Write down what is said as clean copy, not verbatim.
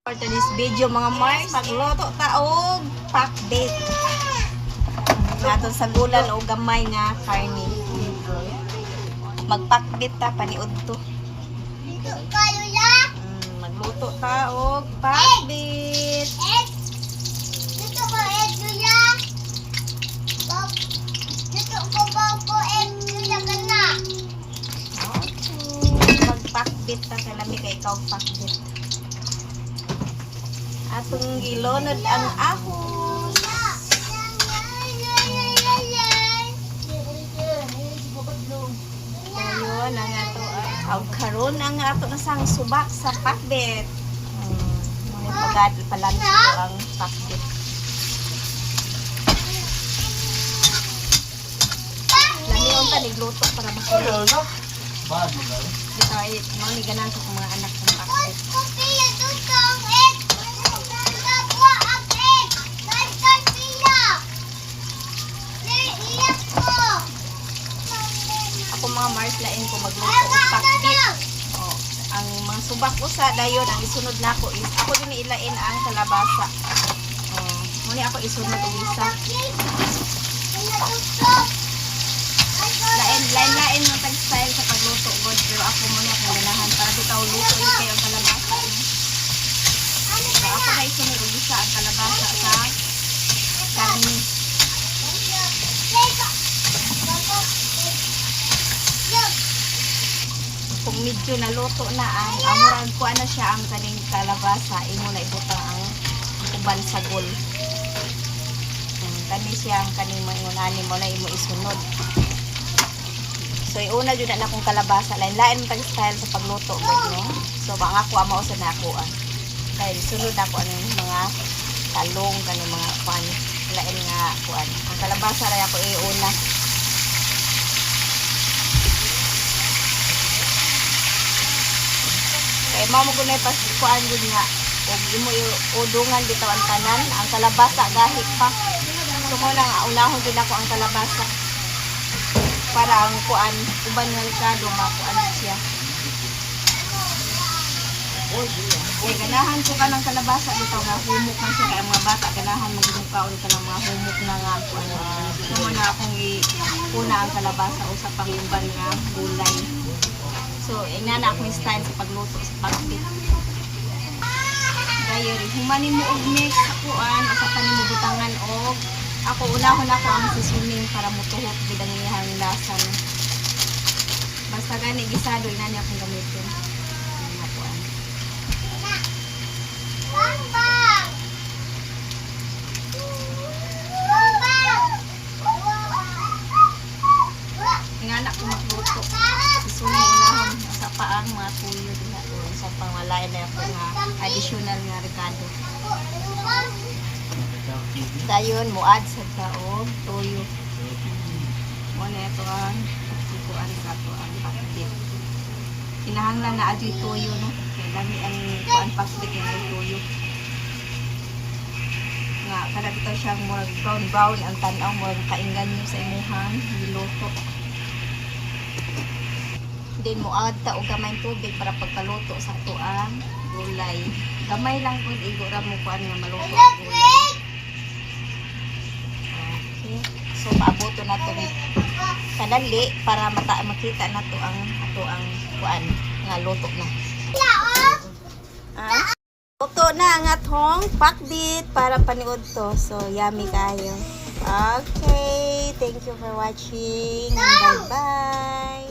For today's video mga Mars, magluto taog pakbit. Nato sa gulan o gamay nga karni. Magpakbit ta paniud to. Magluto taog pakbit. Magpakbit ta sa lami kay ikaw pakbit. Atong gilonod ang ahos. Ayun ang ato ang karon ang ato nasang subak sa pakbit. May pagad palanto ang pakbit. Lami on ta nigluto para makulo. Dito ay mo ni ganan sa mga anak ng pakbit. Mga Mars lain ko magluto og pakbit. Oh, ang mga subak ko sa dayon ang isunod nako is ako din ilain ang kalabasa. Oh, muni ako isunod og isa. Lain mo tag style sa pagluto god pero ako muna ang ganahan para bitaw luto yung kayo ang kalabasa. So, ako na isunod og isa ang kalabasa sa karni. Kung medyo naluto na ang amurag ko na siya ang kaning kalabasa, imo na ibutang ang uban sa gul. Kani siya ang kaning mangunani mo na imo isunod. So iuna jud na akong kalabasa, lain-lain tag style sa pagluto gud no. So baka ako mao sa nako Dahil sunod ako ang mga talong kaning mga pan lain nga kuan. Ang kalabasa ra ako iuna. Kaya mao mo kunay paskuan gud nga ug imo udungan bitaw ang tanan ang kalabasa gahit pa. So mo lang unahon gid ako ang kalabasa para ang kuan uban nga likado makuan siya. Kaya ganahan ko ka ng kalabasa bitaw nga humok man siya kaya mga bata ganahan magmukaon ka ng mga humok na nga kuan. So mo na akong una ang kalabasa usap pang uban nga gulay. So, ingana akong style sa pagluto sa pakbit. Gaya rin, humanin mo og mix sa kuan, o sa mo butangan og ako unahon ako ang seasoning para mutuhot gid ang iyang lasa. Basta gani gisado inani akong gamitin. Ang kuan. Ingana ko magluto. Seasoning unahon sa paang mga tuyo diha sa pangwalain na ako nga additional nga ricado. Dayon muad sa taog tuyo. Mo na ito ang ikuan sa to ang pakbit. Kinahanglan na adyo tuyo no. Kaya lami ang kuan pakbit nga tuyo. Nga kada bitaw siyang murag brown ang tan-aw murag kainggan niyo sa imuhang niluto. Then muad ta og gamay tubig para pagkaluto sa tuang gulay. Gamay lang pud igura mo kuan nga maluto ang gulay. Okay. So maaboto na to kadali para makita na to ang ato ang kuan nga luto na. Luto na ang atong pakbit para paniud to. So yummy kayo. Okay, thank you for watching. Bye-bye.